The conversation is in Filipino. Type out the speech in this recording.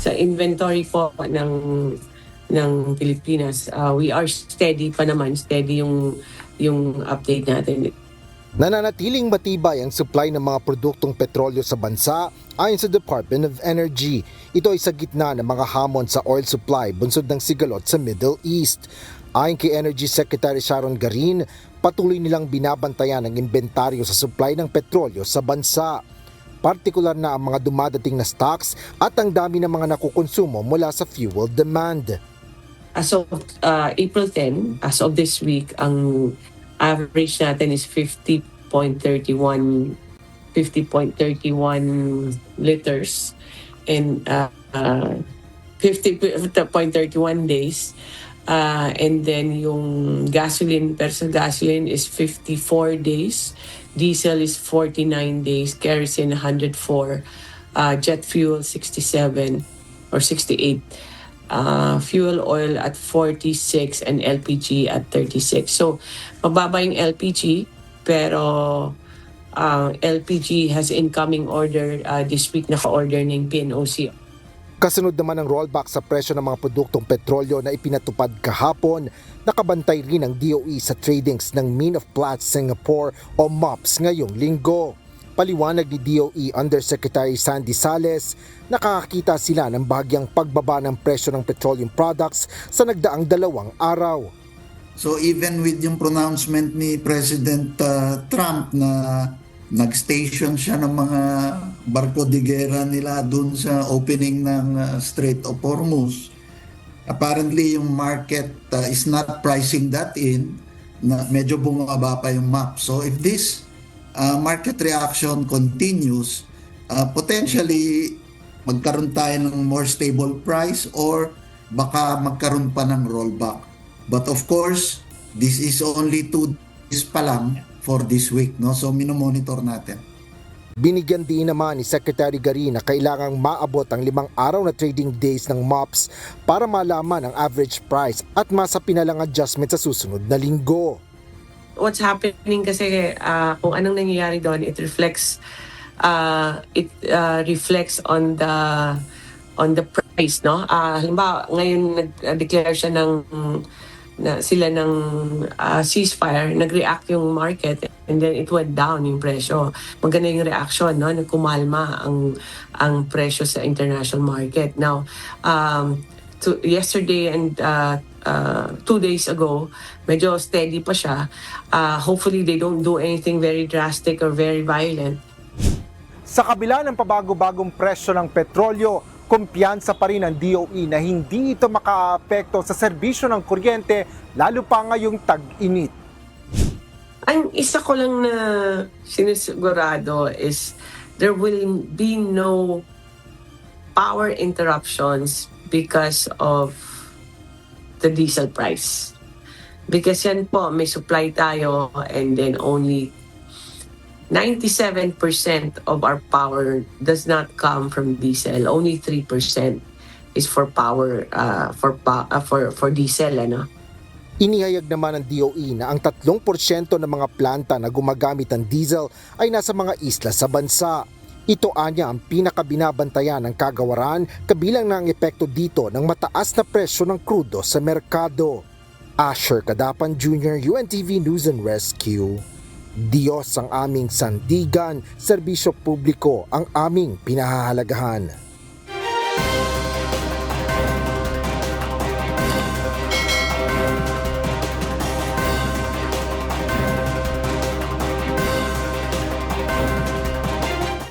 sa inventory po ng Pilipinas, we are steady pa naman, steady yung update natin. Nananatiling matibay ang supply ng mga produktong petrolyo sa bansa ayon sa Department of Energy. Ito ay sa gitna ng mga hamon sa oil supply bunsod ng sigalot sa Middle East. Ayon kay Energy Secretary Sharon Garin, patuloy nilang binabantayan ang inventaryo sa supply ng petrolyo sa bansa. Partikular na ang mga dumadating na stocks at ang dami ng mga nakukonsumo mula sa fuel demand. As of April 10, as of this week, ang average natin is 50.31 liters and 50.31 days. And then yung gasoline, personal gasoline is 54 days, diesel is 49 days, kerosene 104, jet fuel 67 or 68. Fuel oil at 46 and LPG at 36. So, mababa yung LPG, pero LPG has incoming order this week, naka-order ng PNOC. Kasunod naman ang rollback sa presyo ng mga produktong petrolyo na ipinatupad kahapon, nakabantay rin ang DOE sa tradings ng Mine of Platts Singapore o MOPS ngayong linggo. Paliwanag ni DOE Undersecretary Sandy Sales, nakakakita sila ng bahagyang pagbaba ng presyo ng petroleum products sa nagdaang 2 araw. So even with yung pronouncement ni President Trump na nag-station siya ng mga barko de guerra nila dun sa opening ng Strait of Hormuz, apparently yung market is not pricing that in, na medyo bumaba pa yung map. So if this market reaction continues, potentially magkaroon tayo ng more stable price or baka magkaroon pa ng rollback. But of course, this is only 2 days pa lang for this week, no? So minomonitor natin. Binigyan din naman ni Secretary Garin na kailangang maabot ang 5 araw na trading days ng MOPS para malaman ang average price at masapinalang adjustment sa susunod na linggo. What's happening kasi kung anong nangyayari doon, it reflects on the price, no? Halimbawa ngayon nag-declare siya sila ng ceasefire, nag-react yung market and then it went down yung presyo. Maganda yung reaction, no? Nagkumalma ang presyo sa international market. Now, yesterday and 2 days ago, medyo steady pa siya. Hopefully they don't do anything very drastic or very violent. Sa kabila ng pabago-bagong presyo ng petrolyo, kumpiyansa pa rin ang DOE na hindi ito makaapekto sa serbisyo ng kuryente, lalo pa ngayong tag-init. Ang isa ko lang na sinisigurado is there will be no power interruptions because of the diesel price. Because yan po, may supply tayo and then only 97% of our power does not come from diesel. Only 3% is for power for diesel, ano. Inihayag naman ng DOE na ang 3% ng mga planta na gumagamit ng diesel ay nasa mga isla sa bansa. Ito anya ang pinakabinabantayan ng kagawaran, kabilang na ang epekto dito ng mataas na presyo ng krudo sa merkado. Asher Cadapan Jr., UNTV News and Rescue. Diyos ang aming sandigan, serbisyo publiko ang aming pinahahalagahan.